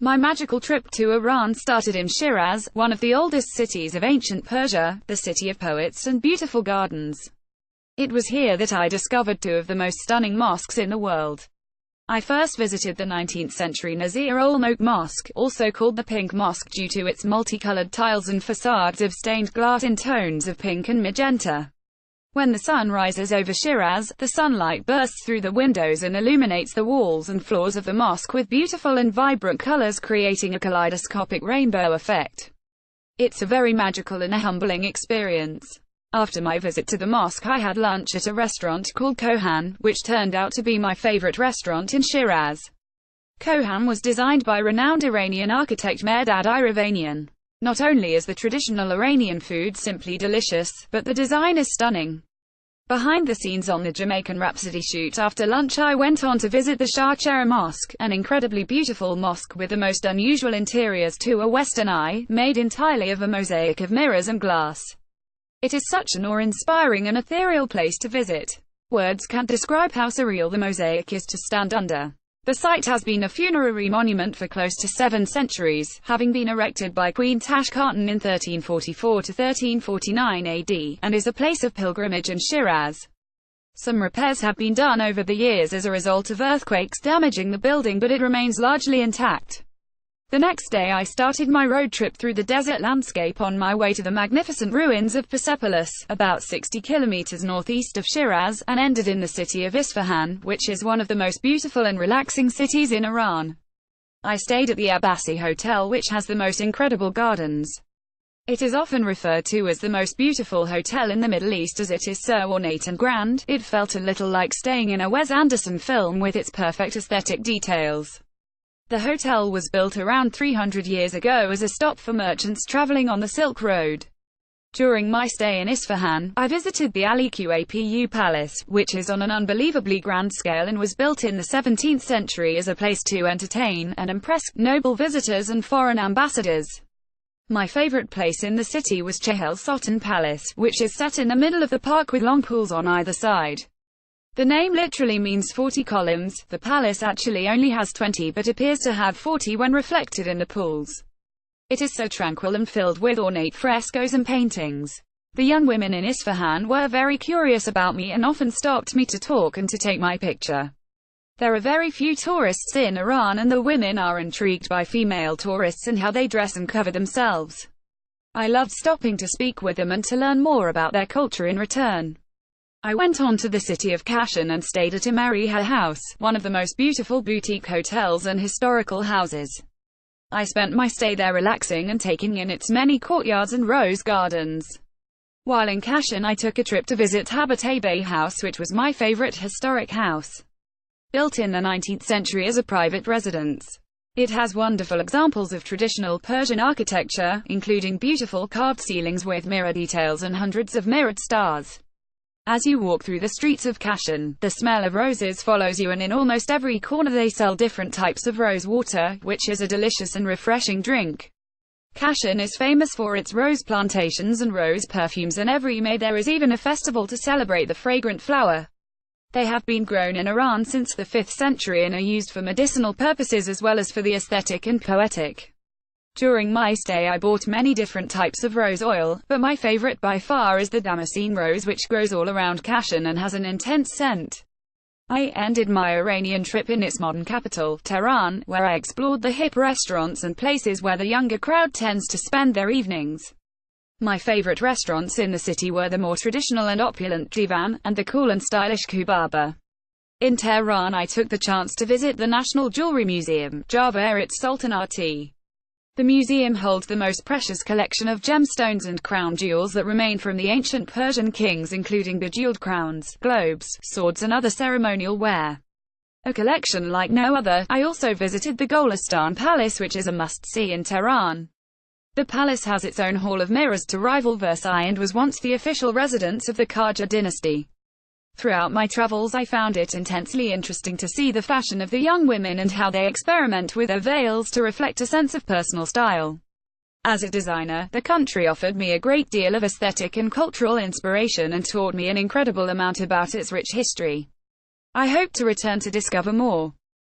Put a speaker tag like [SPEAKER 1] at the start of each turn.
[SPEAKER 1] My magical trip to Iran started in Shiraz, one of the oldest cities of ancient Persia, the city of poets and beautiful gardens. It was here that I discovered two of the most stunning mosques in the world. I first visited the 19th-century Nazir-ul-Mulk Mosque, also called the Pink Mosque due to its multicolored tiles and facades of stained glass in tones of pink and magenta. When the sun rises over Shiraz, the sunlight bursts through the windows and illuminates the walls and floors of the mosque with beautiful and vibrant colors, creating a kaleidoscopic rainbow effect. It's a very magical and a humbling experience. After my visit to the mosque, I had lunch at a restaurant called Kohan, which turned out to be my favorite restaurant in Shiraz. Kohan was designed by renowned Iranian architect Mehrdad Iravanian. Not only is the traditional Iranian food simply delicious, but the design is stunning. Behind the scenes on the Jamaican Rhapsody shoot after lunch, I went on to visit the Shah Cheragh Mosque, an incredibly beautiful mosque with the most unusual interiors to a Western eye, made entirely of a mosaic of mirrors and glass. It is such an awe-inspiring and ethereal place to visit. Words can't describe how surreal the mosaic is to stand under. The site has been a funerary monument for close to 7 centuries, having been erected by Queen Tash-Khatun in 1344 to 1349 AD, and is a place of pilgrimage in Shiraz. Some repairs have been done over the years as a result of earthquakes damaging the building, but it remains largely intact. The next day I started my road trip through the desert landscape on my way to the magnificent ruins of Persepolis, about 60 kilometers northeast of Shiraz, and ended in the city of Isfahan, which is one of the most beautiful and relaxing cities in Iran. I stayed at the Abbasi Hotel, which has the most incredible gardens. It is often referred to as the most beautiful hotel in the Middle East as it is so ornate and grand. It felt a little like staying in a Wes Anderson film with its perfect aesthetic details. The hotel was built around 300 years ago as a stop for merchants traveling on the Silk Road. During my stay in Isfahan, I visited the Ali Qapu Palace, which is on an unbelievably grand scale and was built in the 17th century as a place to entertain and impress noble visitors and foreign ambassadors. My favorite place in the city was Chehel Sultan Palace, which is set in the middle of the park with long pools on either side. The name literally means 40 columns. The palace actually only has 20 but appears to have 40 when reflected in the pools. It is so tranquil and filled with ornate frescoes and paintings. The young women in Isfahan were very curious about me and often stopped me to talk and to take my picture. There are very few tourists in Iran, and the women are intrigued by female tourists and how they dress and cover themselves. I loved stopping to speak with them and to learn more about their culture in return. I went on to the city of Kashan and stayed at Imariha House, one of the most beautiful boutique hotels and historical houses. I spent my stay there relaxing and taking in its many courtyards and rose gardens. While in Kashan, I took a trip to visit Habate Bey House, which was my favorite historic house. Built in the 19th century as a private residence. It has wonderful examples of traditional Persian architecture, including beautiful carved ceilings with mirror details and hundreds of mirrored stars. As you walk through the streets of Kashan, the smell of roses follows you, and in almost every corner they sell different types of rose water, which is a delicious and refreshing drink. Kashan is famous for its rose plantations and rose perfumes, and every May there is even a festival to celebrate the fragrant flower. They have been grown in Iran since the 5th century and are used for medicinal purposes as well as for the aesthetic and poetic. During my stay I bought many different types of rose oil, but my favorite by far is the Damascene rose, which grows all around Kashan and has an intense scent. I ended my Iranian trip in its modern capital, Tehran, where I explored the hip restaurants and places where the younger crowd tends to spend their evenings. My favorite restaurants in the city were the more traditional and opulent Divan, and the cool and stylish Kubaba. In Tehran I took the chance to visit the National Jewelry Museum, Java Sultanati. The museum holds the most precious collection of gemstones and crown jewels that remain from the ancient Persian kings, including bejeweled crowns, globes, swords and other ceremonial wear. A collection like no other. I also visited the Golestan Palace, which is a must-see in Tehran. The palace has its own hall of mirrors to rival Versailles and was once the official residence of the Qajar dynasty. Throughout my travels I found it intensely interesting to see the fashion of the young women and how they experiment with their veils to reflect a sense of personal style. As a designer, the country offered me a great deal of aesthetic and cultural inspiration and taught me an incredible amount about its rich history. I hope to return to discover more.